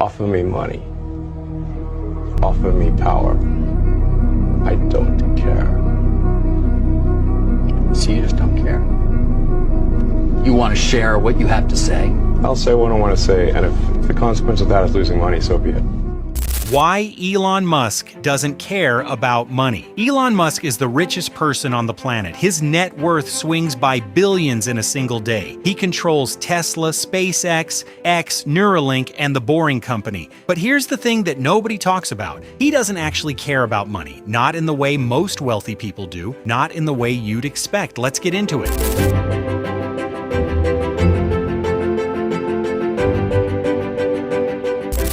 Offer me money. Offer me power. I don't care. So you just don't care? You want to share what you have to say? I'll say what I want to say, and if the consequence of that is losing money, so be it. Why Elon Musk doesn't care about money. Elon Musk is the richest person on the planet. His net worth swings by billions in a single day. He controls Tesla, SpaceX, X, Neuralink, and the Boring Company. But here's the thing that nobody talks about. He doesn't actually care about money. Not in the way most wealthy people do. Not in the way you'd expect. Let's get into it.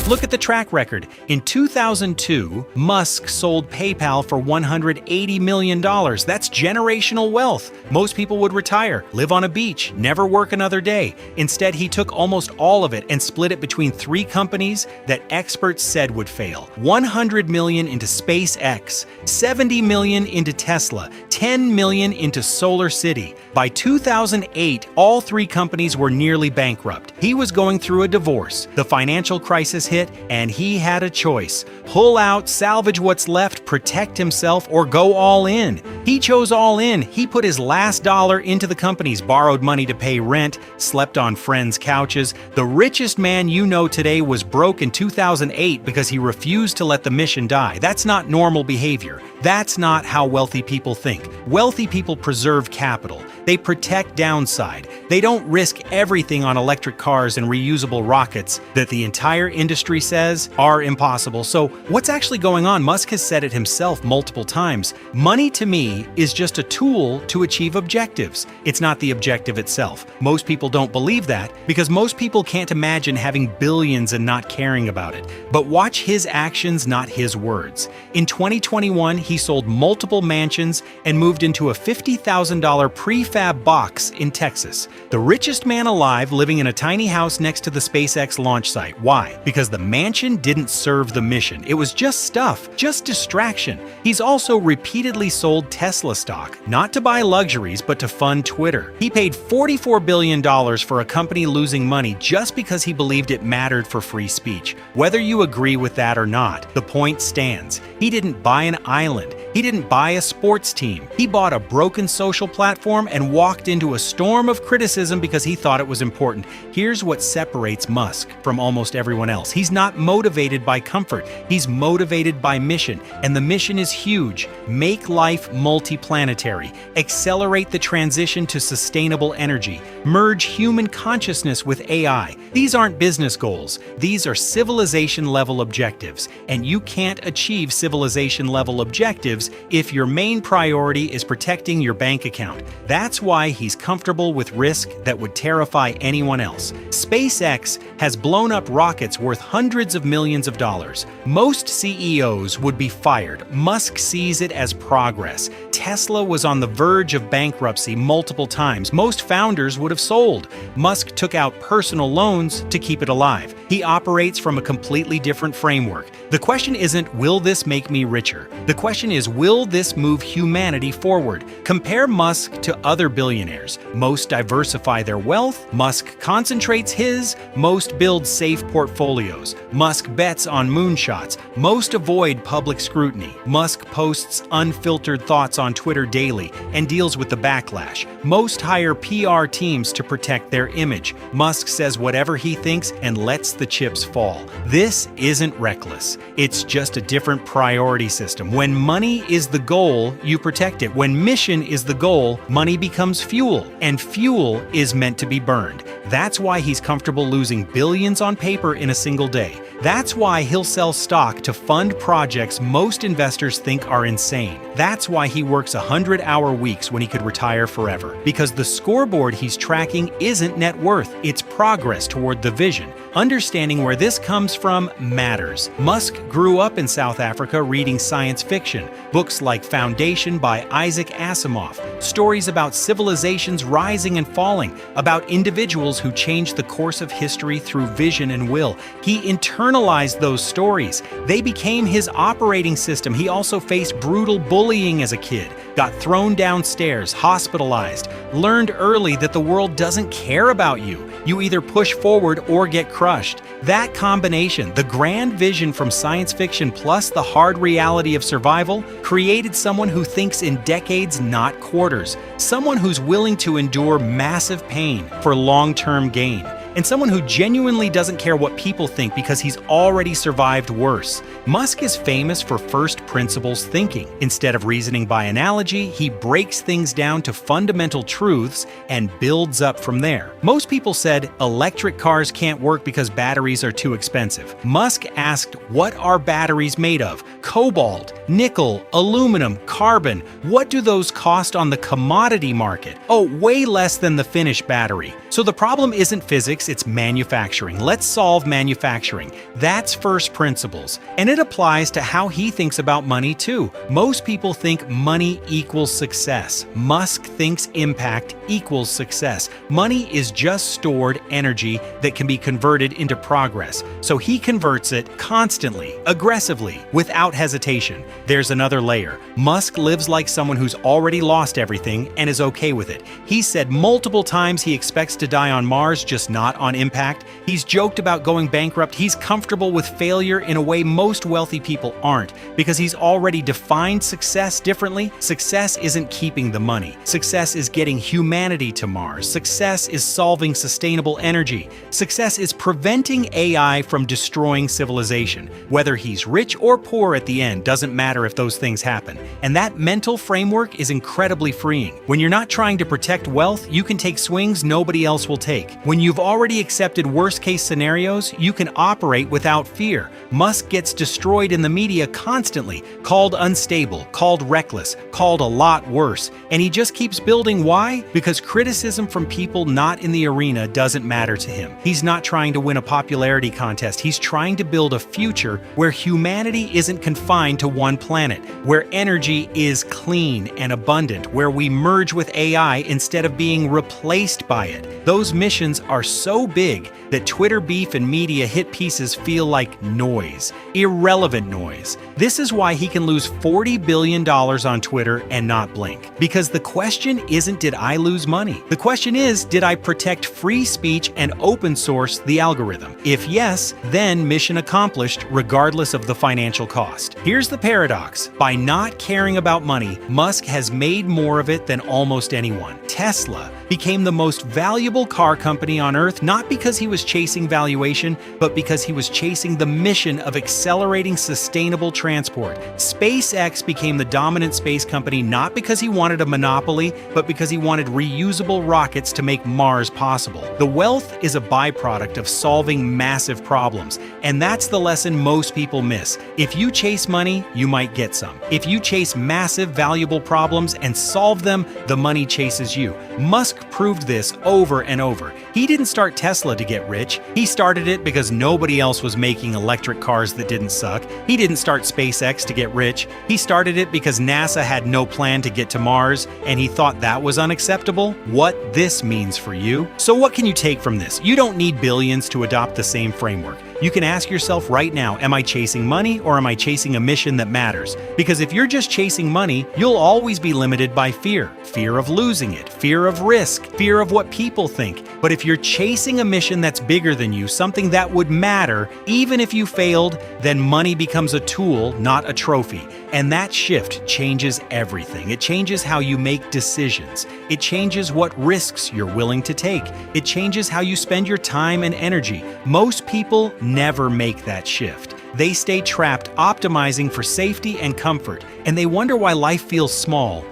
Look at the track record. In 2002, Musk sold PayPal for $180 million. That's generational wealth. Most people would retire, live on a beach, never work another day. Instead, he took almost all of it and split it between 3 companies that experts said would fail. $100 million into SpaceX, $70 million into Tesla, $10 million into SolarCity. By 2008, all 3 companies were nearly bankrupt. He was going through a divorce. The financial crisis hit, and he had a choice. Pull out, salvage what's left, protect himself, or go all in. He chose all in. He put his last dollar into the companies, borrowed money to pay rent, slept on friends' couches. The richest man you know today was broke in 2008 because he refused to let the mission die. That's not normal behavior. That's not how wealthy people think. Wealthy people preserve capital. They protect downside. They don't risk everything on electric cars and reusable rockets that the entire industry says are impossible. So what's actually going on? Musk has said it himself multiple times. Money to me is just a tool to achieve objectives. It's not the objective itself. Most people don't believe that because most people can't imagine having billions and not caring about it. But watch his actions, not his words. In 2021, he sold multiple mansions and moved into a $50,000 prefab box in Texas. The richest man alive living in a tiny house next to the SpaceX launch site. Why? Because the mansion didn't serve the mission. It was just stuff, just distraction. He's also repeatedly sold Tesla stock, not to buy luxuries, but to fund Twitter. He paid $44 billion for a company losing money just because he believed it mattered for free speech. Whether you agree with that or not, the point stands. He didn't buy an island. He didn't buy a sports team. He bought a broken social platform and walked into a storm of criticism because he thought it was important. Here's what separates Musk from almost everyone else. He's not motivated by comfort. He's motivated by mission. And the mission is huge. Make life multiplanetary. Accelerate the transition to sustainable energy. Merge human consciousness with AI. These aren't business goals. These are civilization-level objectives. And you can't achieve civilization-level objectives if your main priority is protecting your bank account. That's why he's comfortable with risk that would terrify anyone else. SpaceX has blown up rockets worth hundreds of millions of dollars. Most CEOs would be fired. Musk sees it as progress. Tesla was on the verge of bankruptcy multiple times. Most founders would have sold. Musk took out personal loans to keep it alive. He operates from a completely different framework. The question isn't, will this make me richer? The question is, will this move humanity forward? Compare Musk to other billionaires. Most diversify their wealth. Musk concentrates his. Most build safe portfolios. Musk bets on moonshots. Most avoid public scrutiny. Musk posts unfiltered thoughts on Twitter daily and deals with the backlash. Most hire PR teams to protect their image. Musk says whatever he thinks and lets the chips fall. This isn't reckless. It's just a different priority system. When money is the goal, you protect it. When mission is the goal, money becomes fuel, and fuel is meant to be burned. That's why he's comfortable losing billions on paper in a single day. That's why he'll sell stock to fund projects most investors think are insane. That's why he works 100-hour weeks when he could retire forever. Because the scoreboard he's tracking isn't net worth, it's progress toward the vision. Understanding where this comes from matters. Musk grew up in South Africa reading science fiction, books like Foundation by Isaac Asimov, stories about civilizations rising and falling, about individuals who changed the course of history through vision and will. He internalized those stories. They became his operating system. He also faced brutal bullying as a kid. got thrown downstairs, hospitalized, learned early that the world doesn't care about you. You either push forward or get crushed. That combination, the grand vision from science fiction plus the hard reality of survival, created someone who thinks in decades, not quarters. Someone who's willing to endure massive pain for long-term gain. And someone who genuinely doesn't care what people think because he's already survived worse. Musk is famous for first principles thinking. Instead of reasoning by analogy, he breaks things down to fundamental truths and builds up from there. Most people said electric cars can't work because batteries are too expensive. Musk asked, what are batteries made of? Cobalt, nickel, aluminum, carbon. What do those cost on the commodity market? Oh, way less than the finished battery. So the problem isn't physics, it's manufacturing. Let's solve manufacturing. That's first principles. And it applies to how he thinks about money too. Most people think money equals success. Musk thinks impact equals success. Money is just stored energy that can be converted into progress. So he converts it constantly, aggressively, without hesitation. There's another layer. Musk lives like someone who's already lost everything and is okay with it. He's said multiple times he expects to die on Mars, just not on impact. He's joked about going bankrupt. He's comfortable with failure in a way most wealthy people aren't, because he's already defined success differently. Success isn't keeping the money. Success is getting humanity to Mars. Success is solving sustainable energy. Success is preventing AI from destroying civilization. Whether he's rich or poor at the end doesn't matter if those things happen. And that mental framework is incredibly freeing. When you're not trying to protect wealth, you can take swings nobody else will take. When you've already accepted worst-case scenarios, you can operate without fear. Musk gets destroyed in the media constantly, called unstable, called reckless, called a lot worse. And he just keeps building. Why? Because criticism from people not in the arena doesn't matter to him. He's not trying to win a popularity contest. He's trying to build a future where humanity isn't confined to one planet, where energy is clean and abundant, where we merge with AI instead of being replaced by it. Those missions are so big that Twitter beef and media hit pieces feel like noise, irrelevant noise. This is why he can lose $40 billion on Twitter and not blink. Because the question isn't, did I lose money? The question is, did I protect free speech and open source the algorithm? If yes, then mission accomplished regardless of the financial cost. Here's the paradox. By not caring about money, Musk has made more of it than almost anyone. Tesla became the most valuable car company on Earth not because he was chasing valuation, but because he was chasing the mission of accelerating sustainable transport. SpaceX became the dominant space company not because he wanted a monopoly, but because he wanted reusable rockets to make Mars possible. The wealth is a byproduct of solving massive problems, and that's the lesson most people miss. If you chase money, you might get some. If you chase massive, valuable problems and solve them, the money chases you. Musk proved this over and over. He didn't start Tesla to get rich. He started it because nobody else was making electric cars that didn't suck. He didn't start SpaceX to get rich. He started it because NASA had no plan to get to Mars, and he thought that was unacceptable. What this means for you? So what can you take from this? You don't need billions to adopt the same framework. You can ask yourself right now, am I chasing money or am I chasing a mission that matters? Because if you're just chasing money, you'll always be limited by fear. Fear of losing it, fear of risk, fear of what people think. But if you're chasing a mission that's bigger than you, something that would matter, even if you failed, then money becomes a tool, not a trophy. And that shift changes everything. It changes how you make decisions. It changes what risks you're willing to take. It changes how you spend your time and energy. Most people never make that shift. They stay trapped optimizing for safety and comfort, and they wonder why life feels small.